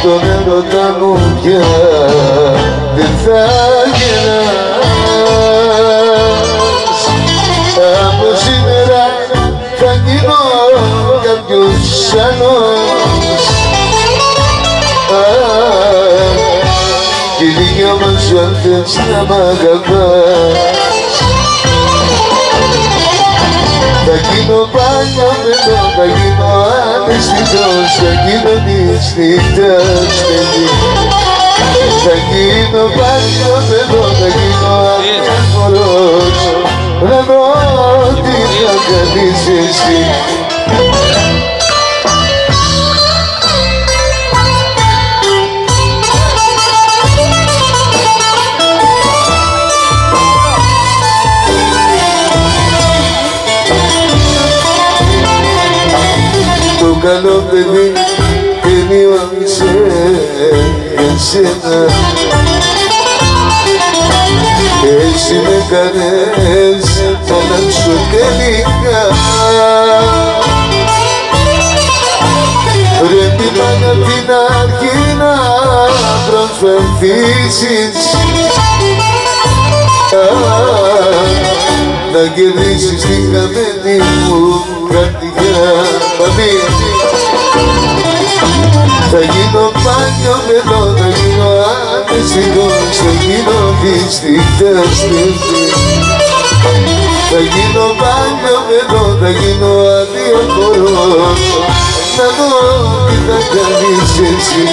τον έρωτα μου πια δεν θα γυρνάς. Από σήμερα θα γίνω κάποιος άλλος. Κι οι δυο μας αν θες να μ' αγαπάς, θα γίνω παλιό παιδό, θα γίνω αναισθητός, θα γίνω της νύχτας παιδί. Θα γίνω παλιό παιδό, θα γίνω αδιαφορός, να δω τι θα κάνεις εσύ. Το καλό παιδί τελείωσε εσένα. Εσύ με κάνες να αλλάξω τελικά. Πρέπει πάντα απ' την αρχή να προσπαθήσεις να κερδίσεις την καμένη μου καρδιά. Θα γίνω παλιό παιδό, θα γίνω αναισθητός, θα γίνω της νύχτας παιδί. Θα γίνω παλιό παιδό, θα γίνω αδιαφορός, να δω τι θα κάνεις εσύ.